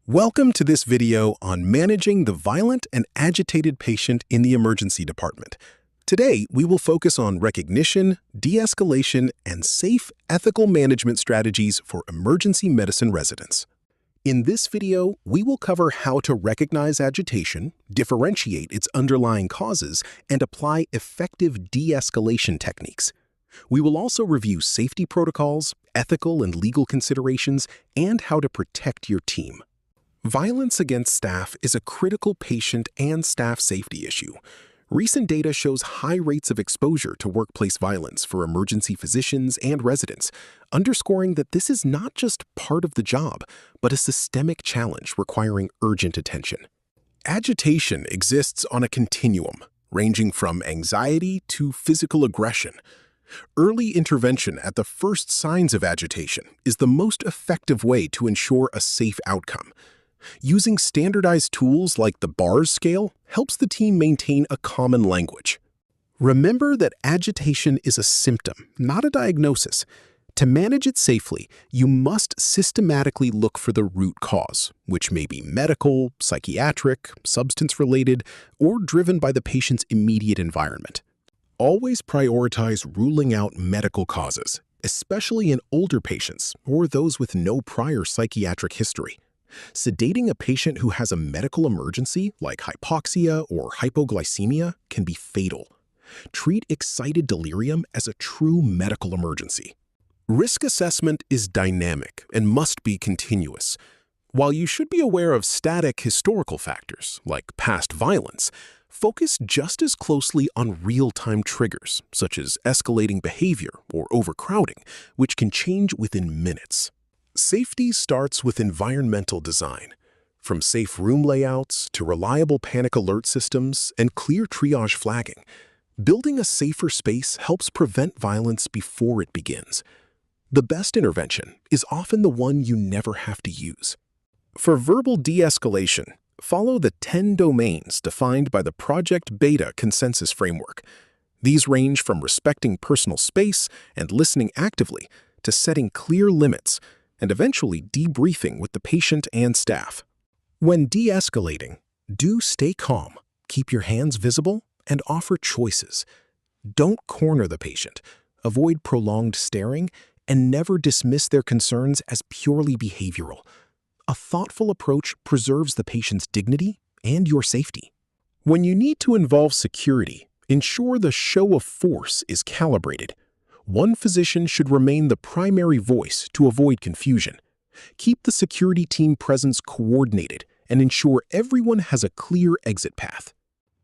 Welcome to this video on managing the violent and agitated patient in the emergency department. Today, we will focus on recognition, de-escalation, and safe, ethical management strategies for emergency medicine residents. In this video, we will cover how to recognize agitation, differentiate its underlying causes, and apply effective de-escalation techniques. We will also review safety protocols, ethical and legal considerations, and how to protect your team. Violence against staff is a critical patient and staff safety issue. Recent data shows high rates of exposure to workplace violence for emergency physicians and residents, underscoring that this is not just part of the job, but a systemic challenge requiring urgent attention. Agitation exists on a continuum, ranging from anxiety to physical aggression. Early intervention at the first signs of agitation is the most effective way to ensure a safe outcome. Using standardized tools like the BARS scale helps the team maintain a common language. Remember that agitation is a symptom, not a diagnosis. To manage it safely, you must systematically look for the root cause, which may be medical, psychiatric, substance-related, or driven by the patient's immediate environment. Always prioritize ruling out medical causes, especially in older patients or those with no prior psychiatric history. Sedating a patient who has a medical emergency, like hypoxia or hypoglycemia, can be fatal. Treat excited delirium as a true medical emergency. Risk assessment is dynamic and must be continuous. While you should be aware of static historical factors, like past violence, focus just as closely on real-time triggers, such as escalating behavior or overcrowding, which can change within minutes. Safety starts with environmental design. From safe room layouts to reliable panic alert systems and clear triage flagging, building a safer space helps prevent violence before it begins. The best intervention is often the one you never have to use. For verbal de-escalation, follow the 10 domains defined by the Project Beta consensus framework. These range from respecting personal space and listening actively to setting clear limits and eventually debriefing with the patient and staff. When de-escalating, do stay calm, keep your hands visible, and offer choices. Don't corner the patient, avoid prolonged staring, and never dismiss their concerns as purely behavioral. A thoughtful approach preserves the patient's dignity and your safety. When you need to involve security, ensure the show of force is calibrated. One physician should remain the primary voice to avoid confusion. Keep the security team presence coordinated and ensure everyone has a clear exit path.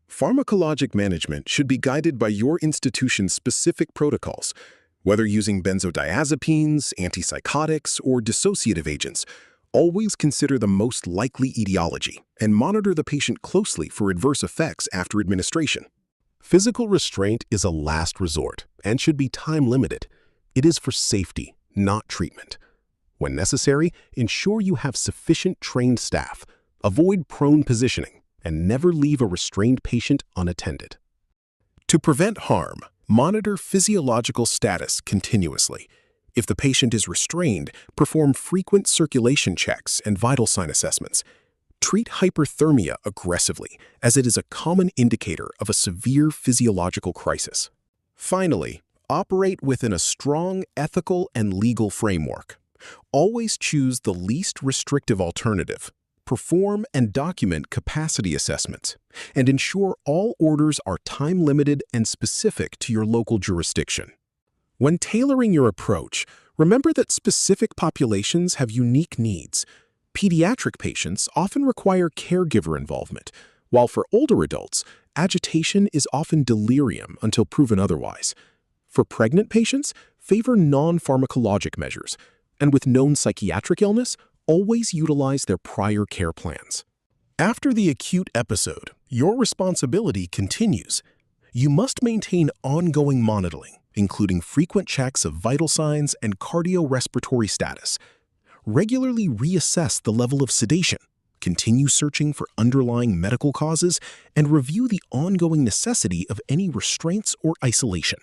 Pharmacologic management should be guided by your institution's specific protocols. Whether using benzodiazepines, antipsychotics, or dissociative agents, always consider the most likely etiology and monitor the patient closely for adverse effects after administration. Physical restraint is a last resort and should be time-limited. It is for safety, not treatment. When necessary, ensure you have sufficient trained staff, avoid prone positioning, and never leave a restrained patient unattended. To prevent harm, monitor physiological status continuously. If the patient is restrained, perform frequent circulation checks and vital sign assessments. Treat hyperthermia aggressively, as it is a common indicator of a severe physiological crisis. Finally, operate within a strong ethical and legal framework. Always choose the least restrictive alternative. Perform and document capacity assessments, and ensure all orders are time-limited and specific to your local jurisdiction. When tailoring your approach, remember that specific populations have unique needs. Pediatric patients often require caregiver involvement, while for older adults, agitation is often delirium until proven otherwise. For pregnant patients, favor non-pharmacologic measures, and with known psychiatric illness, always utilize their prior care plans. After the acute episode, your responsibility continues. You must maintain ongoing monitoring, including frequent checks of vital signs and cardiorespiratory status. Regularly reassess the level of sedation, continue searching for underlying medical causes, and review the ongoing necessity of any restraints or isolation.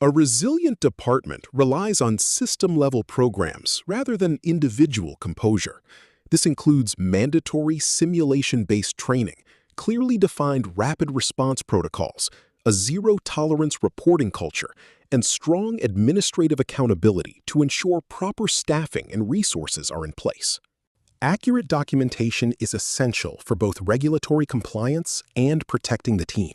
A resilient department relies on system-level programs rather than individual composure. This includes mandatory simulation-based training, clearly defined rapid response protocols, a zero-tolerance reporting culture, and strong administrative accountability to ensure proper staffing and resources are in place. Accurate documentation is essential for both regulatory compliance and protecting the team.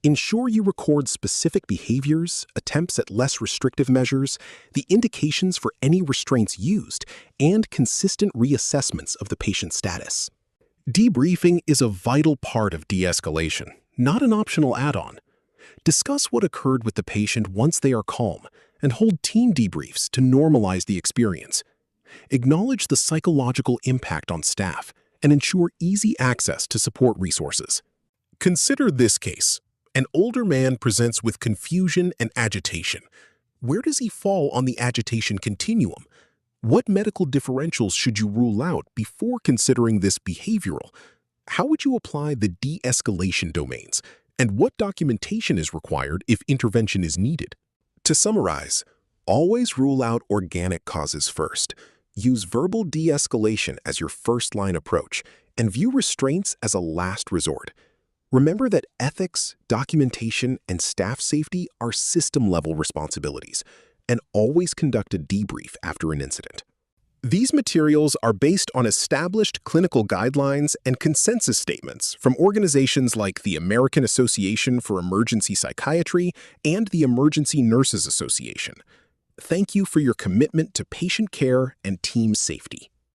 Ensure you record specific behaviors, attempts at less restrictive measures, the indications for any restraints used, and consistent reassessments of the patient's status. Debriefing is a vital part of de-escalation, not an optional add-on. Discuss what occurred with the patient once they are calm, and hold team debriefs to normalize the experience. Acknowledge the psychological impact on staff, and ensure easy access to support resources. Consider this case. An older man presents with confusion and agitation. Where does he fall on the agitation continuum? What medical differentials should you rule out before considering this behavioral? How would you apply the de-escalation domains? And what documentation is required if intervention is needed? To summarize, always rule out organic causes first. Use verbal de-escalation as your first-line approach, and view restraints as a last resort. Remember that ethics, documentation, and staff safety are system-level responsibilities, and always conduct a debrief after an incident. These materials are based on established clinical guidelines and consensus statements from organizations like the American Association for Emergency Psychiatry and the Emergency Nurses Association. Thank you for your commitment to patient care and team safety.